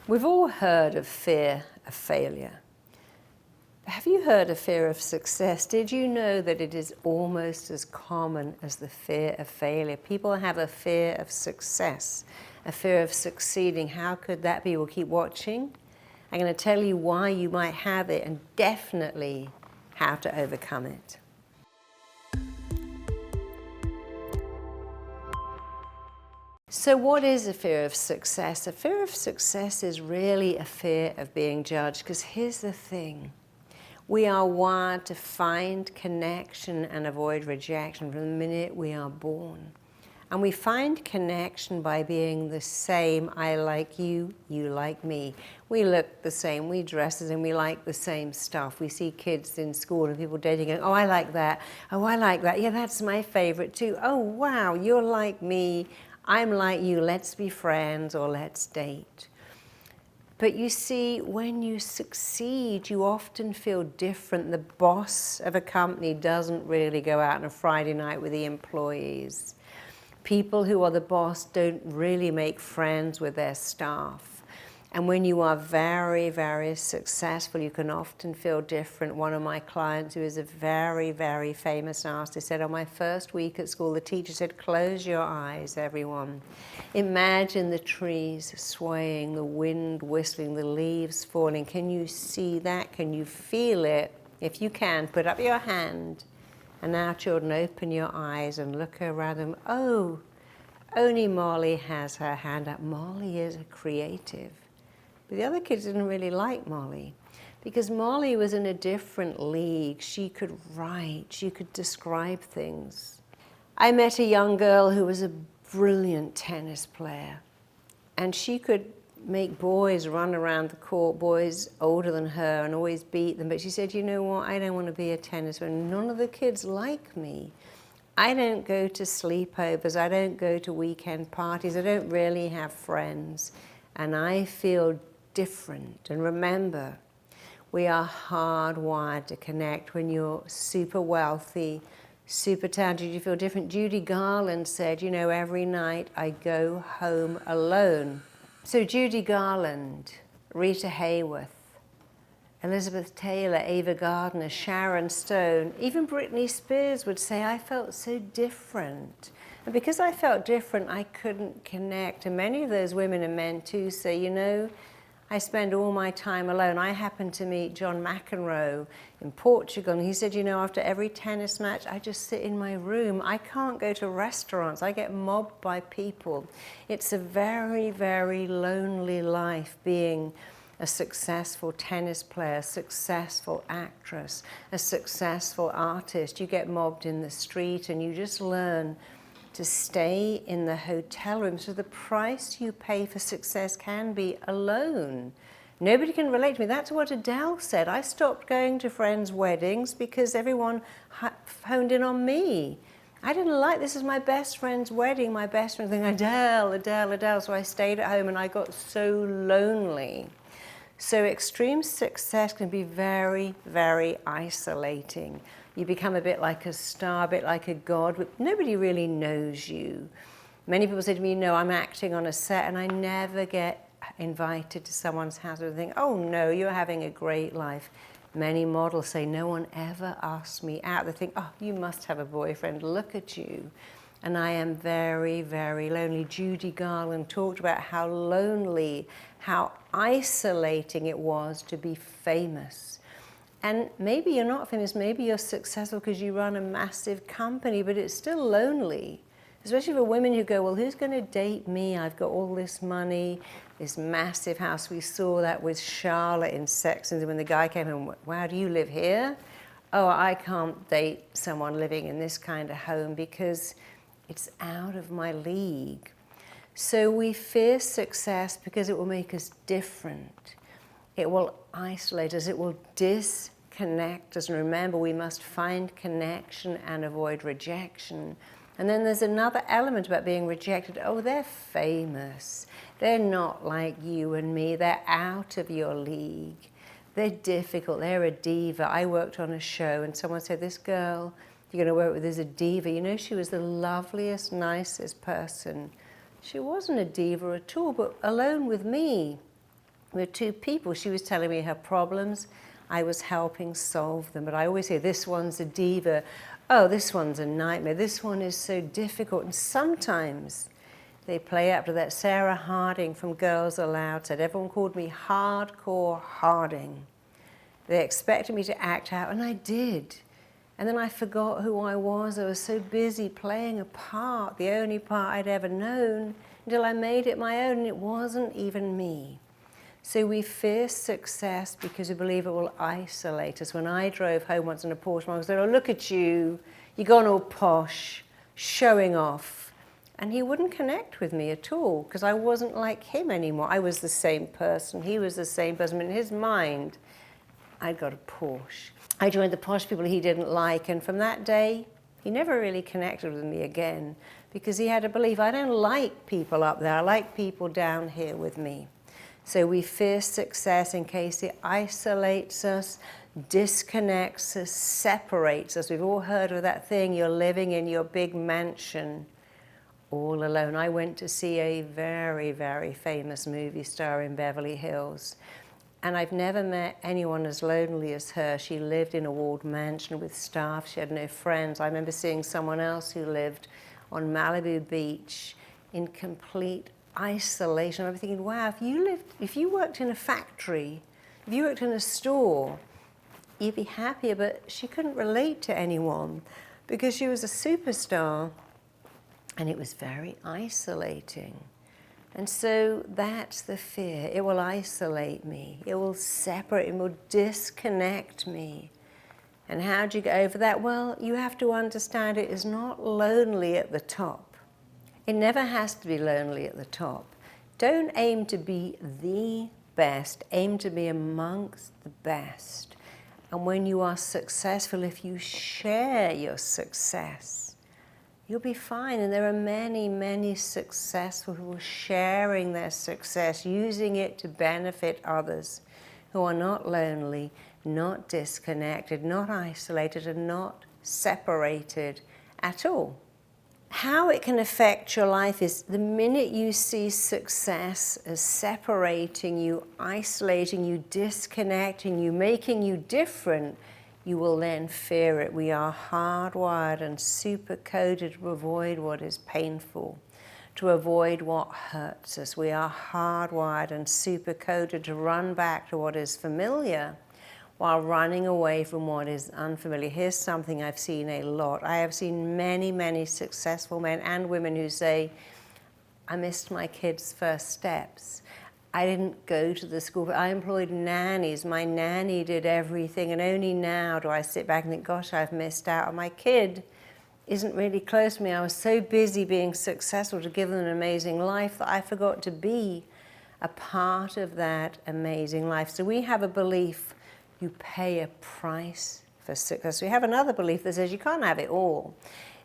We've all heard of fear of failure. Have you heard of fear of success? Did you know that it is almost as common as the fear of failure? People have a fear of success, a fear of succeeding. How could that be? We'll keep watching. I'm going to tell you why you might have it and definitely how to overcome it. So what is a fear of success? A fear of success is really a fear of being judged, because here's the thing. We are wired to find connection and avoid rejection from the minute we are born. And we find connection by being the same. I like you, you like me. We look the same, we dress the same, we like the same stuff. We see kids in school and people dating going, oh, I like that. Oh, I like that. Yeah, that's my favorite too. Oh, wow, you're like me. I'm like you, let's be friends or let's date. But you see, when you succeed, you often feel different. The boss of a company doesn't really go out on a Friday night with the employees. People who are the boss don't really make friends with their staff. And when you are very, very successful, you can often feel different. One of my clients, who is a very, very famous artist, said on my first week at school, the teacher said, close your eyes, everyone. Imagine the trees swaying, the wind whistling, the leaves falling. Can you see that? Can you feel it? If you can, put up your hand. And now, children, open your eyes and look around them. Oh, only Molly has her hand up. Molly is a creative. But the other kids didn't really like Molly, because Molly was in a different league. She could write, she could describe things. I met a young girl who was a brilliant tennis player, and she could make boys run around the court, boys older than her, and always beat them. But she said, you know what, I don't want to be a tennis player. None of the kids like me. I don't go to sleepovers, I don't go to weekend parties, I don't really have friends, and I feel different. And remember, we are hardwired to connect. When you're super wealthy, super talented, you feel different. Judy Garland said, you know, every night I go home alone. So Judy Garland, Rita Hayworth, Elizabeth Taylor, Ava Gardner, Sharon Stone, even Britney Spears would say, I felt so different. And because I felt different, I couldn't connect. And many of those women and men too say, you know, I spend all my time alone. I happened to meet John McEnroe in Portugal, and he said, you know, after every tennis match, I just sit in my room. I can't go to restaurants. I get mobbed by people. It's a very, very lonely life being a successful tennis player, a successful actress, a successful artist. You get mobbed in the street, and you just learn to stay in the hotel room. So the price you pay for success can be alone. Nobody can relate to me. That's what Adele said. I stopped going to friends' weddings because everyone honed in on me. I didn't like, this is my best friend's wedding, my best friend thinking, Adele, Adele, Adele. So I stayed at home and I got so lonely. So extreme success can be very, very isolating. You become a bit like a star, a bit like a god, but nobody really knows you. Many people say to me, no, I'm acting on a set, and I never get invited to someone's house and think, oh no, you're having a great life. Many models say, no one ever asks me out. They think, oh, you must have a boyfriend, look at you. And I am very, very lonely. Judy Garland talked about how lonely, how isolating it was to be famous. And maybe you're not famous, maybe you're successful because you run a massive company, but it's still lonely. Especially for women who go, well, who's going to date me? I've got all this money, this massive house. We saw that with Charlotte in Sex and when the guy came in, wow, do you live here? Oh, I can't date someone living in this kind of home because it's out of my league. So we fear success because it will make us different. It will isolate us, it will disconnect us. And remember, we must find connection and avoid rejection. And then there's another element about being rejected. Oh, they're famous. They're not like you and me. They're out of your league. They're difficult. They're a diva. I worked on a show and someone said, this girl you're going to work with is a diva. You know, she was the loveliest, nicest person. She wasn't a diva at all, but alone with me, We were two people. She was telling me her problems. I was helping solve them. But I always say, this one's a diva. Oh, this one's a nightmare. This one is so difficult. And sometimes they play up to that. Sarah Harding from Girls Aloud said, everyone called me Hardcore Harding. They expected me to act out, and I did. And then I forgot who I was. I was so busy playing a part, the only part I'd ever known, until I made it my own, and it wasn't even me. So we fear success because we believe it will isolate us. When I drove home once in a Porsche, I said, oh, look at you, you're gone all posh, showing off. And he wouldn't connect with me at all, because I wasn't like him anymore. I was the same person, he was the same person. In his mind, I'd got a Porsche. I joined the posh people he didn't like, and from that day, he never really connected with me again, because he had a belief, I don't like people up there, I like people down here with me. So we fear success in case it isolates us, disconnects us, separates us. We've all heard of that thing, you're living in your big mansion all alone. I went to see a very, very famous movie star in Beverly Hills, and I've never met anyone as lonely as her. She lived in a walled mansion with staff. She had no friends. I remember seeing someone else who lived on Malibu Beach in complete isolation. I was thinking, wow, if you worked in a factory, if you worked in a store, you'd be happier. But she couldn't relate to anyone because she was a superstar, and it was very isolating. And so that's the fear. It will isolate me. It will separate, it will disconnect me. And how do you get over that? Well, you have to understand it is not lonely at the top. It never has to be lonely at the top. Don't aim to be the best. Aim to be amongst the best. And when you are successful, if you share your success, you'll be fine. And there are many, many successful who are sharing their success, using it to benefit others, who are not lonely, not disconnected, not isolated, and not separated at all. How it can affect your life is the minute you see success as separating you, isolating you, disconnecting you, making you different, you will then fear it. We are hardwired and super-coded to avoid what is painful, to avoid what hurts us. We are hardwired and super-coded to run back to what is familiar while running away from what is unfamiliar. Here's something I've seen a lot. I have seen many, many successful men and women who say, I missed my kids' first steps. I didn't go to the school, but I employed nannies. My nanny did everything, and only now do I sit back and think, gosh, I've missed out. And my kid isn't really close to me. I was so busy being successful to give them an amazing life that I forgot to be a part of that amazing life. So we have a belief you pay a price for success. We have another belief that says you can't have it all.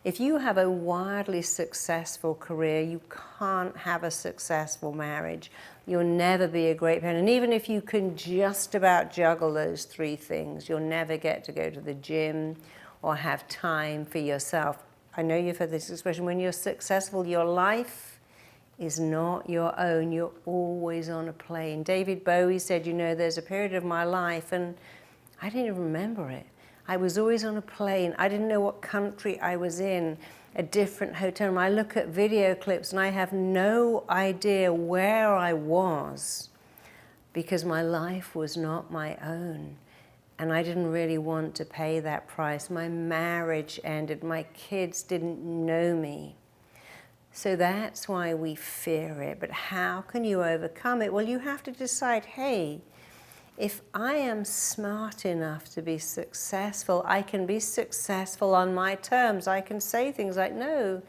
If you have a wildly successful career, you can't have a successful marriage. You'll never be a great parent. And even if you can just about juggle those three things, you'll never get to go to the gym or have time for yourself. I know you've heard this expression, when you're successful, your life is not your own. You're always on a plane. David Bowie said, you know, there's a period of my life, and I didn't even remember it. I was always on a plane. I didn't know what country I was in, a different hotel room. I look at video clips and I have no idea where I was because my life was not my own. And I didn't really want to pay that price. My marriage ended. My kids didn't know me. So that's why we fear it. But how can you overcome it? Well, you have to decide, hey, if I am smart enough to be successful, I can be successful on my terms. I can say things like, no,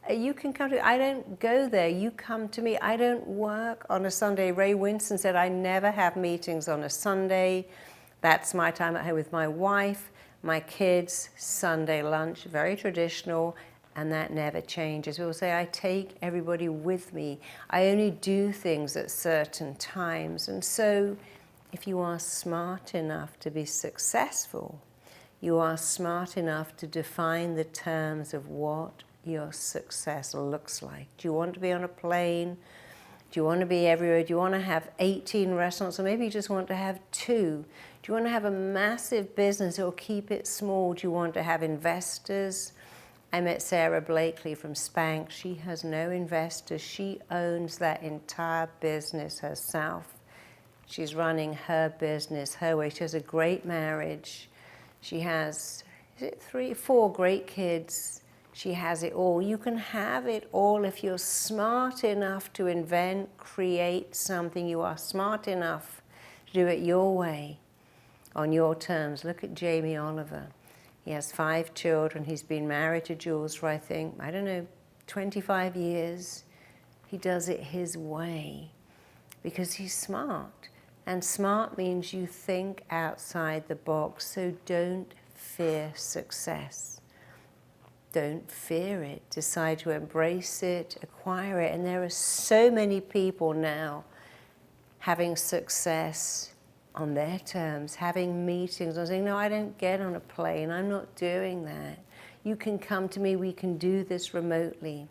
you can come to me. I don't go there. You come to me. I don't work on a Sunday. Ray Winston said, I never have meetings on a Sunday. That's my time at home with my wife, my kids, Sunday lunch, very traditional. And that never changes. We'll say, I take everybody with me. I only do things at certain times. And so if you are smart enough to be successful, you are smart enough to define the terms of what your success looks like. Do you want to be on a plane Do you want to be everywhere? Do you want to have 18 restaurants, or maybe you just want to have 2? Do you want to have a massive business or keep it small? Do you want to have investors? I met Sarah Blakely from Spanx. She has no investors. She owns that entire business herself. She's running her business her way. She has a great marriage. She has, is it 3, 4 great kids? She has it all. You can have it all if you're smart enough to invent, create something. You are smart enough to do it your way, on your terms. Look at Jamie Oliver. He has 5 children. He's been married to Jules for, I think, 25 years. He does it his way because he's smart. And smart means you think outside the box. So don't fear success. Don't fear it. Decide to embrace it, acquire it. And there are so many people now having success on their terms, having meetings, and saying, no, I don't get on a plane. I'm not doing that. You can come to me. We can do this remotely.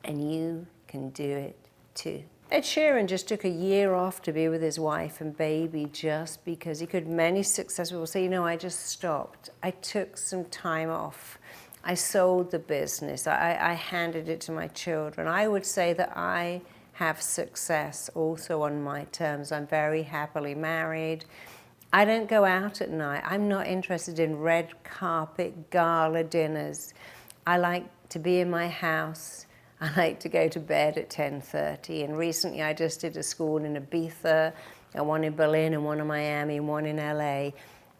And you can do it too. Ed Sheeran just took a year off to be with his wife and baby just because he could. Many successful people say, I just stopped. I took some time off. I sold the business. I handed it to my children. I would say that I have success also on my terms. I'm very happily married. I don't go out at night. I'm not interested in red carpet gala dinners. I like to be in my house. I like to go to bed at 10:30. And recently I just did a school in Ibiza, and one in Berlin, and one in Miami, and one in LA.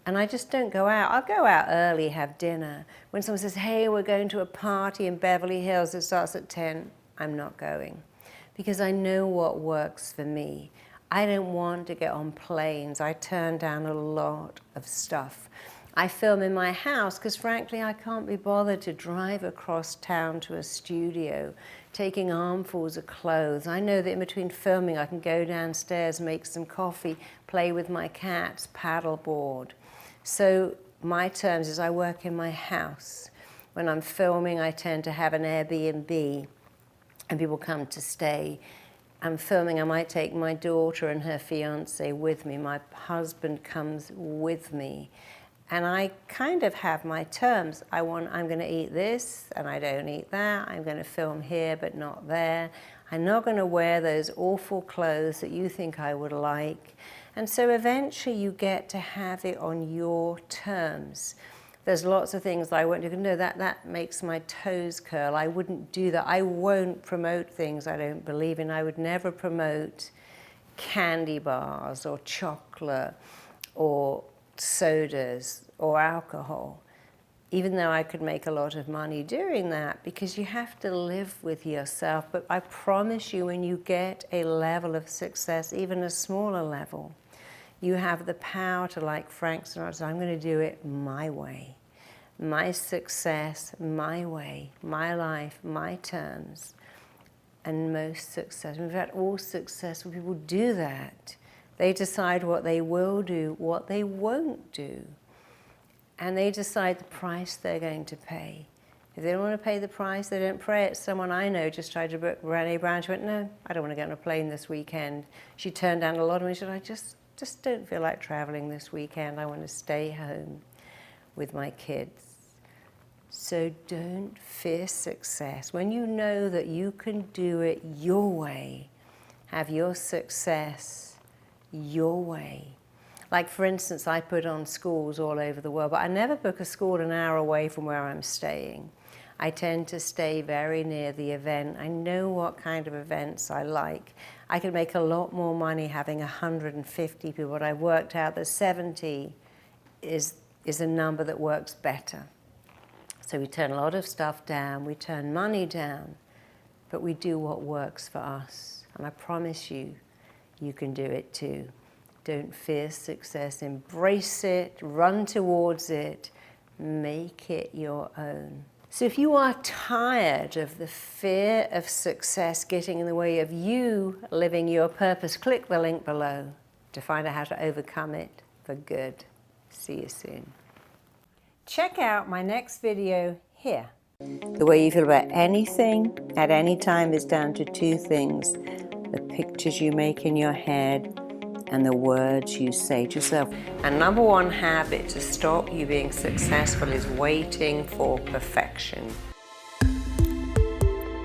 And I just don't go out. I'll go out early, have dinner. When someone says, hey, we're going to a party in Beverly Hills that starts at 10, I'm not going. Because I know what works for me. I don't want to get on planes. I turn down a lot of stuff. I film in my house because, frankly, I can't be bothered to drive across town to a studio, taking armfuls of clothes. I know that in between filming, I can go downstairs, make some coffee, play with my cats, paddleboard. So my terms is I work in my house. When I'm filming, I tend to have an Airbnb, and people come to stay. I'm filming, I might take my daughter and her fiance with me. My husband comes with me. And I kind of have my terms. I'm going to eat this, and I don't eat that. I'm going to film here, but not there. I'm not going to wear those awful clothes that you think I would like. And so eventually you get to have it on your terms. There's lots of things I won't do. No, that makes my toes curl. I wouldn't do that. I won't promote things I don't believe in. I would never promote candy bars or chocolate or sodas or alcohol, even though I could make a lot of money doing that, because you have to live with yourself. But I promise you, when you get a level of success, even a smaller level, you have the power to, like Frank Sinatra said, I'm going to do it my way. My success, my way, my life, my terms. And most successful, in fact, all successful people do that. They decide what they will do, what they won't do. And they decide the price they're going to pay. If they don't want to pay the price, they don't pray it. Someone I know just tried to book Brené Brown. She went, no, I don't want to get on a plane this weekend. She turned down a lot of money. She said, I just don't feel like traveling this weekend. I want to stay home with my kids. So don't fear success. When you know that you can do it your way, have your success your way. Like, for instance, I put on schools all over the world, but I never book a school an hour away from where I'm staying. I tend to stay very near the event. I know what kind of events I like. I could make a lot more money having 150 people, but I worked out that 70 is a number that works better. So we turn a lot of stuff down, we turn money down, but we do what works for us. And I promise you, you can do it too. Don't fear success, embrace it, run towards it, make it your own. So if you are tired of the fear of success getting in the way of you living your purpose, click the link below to find out how to overcome it for good. See you soon. Check out my next video here. The way you feel about anything at any time is down to 2 things: the pictures you make in your head, and the words you say to yourself. And number one habit to stop you being successful is waiting for perfection.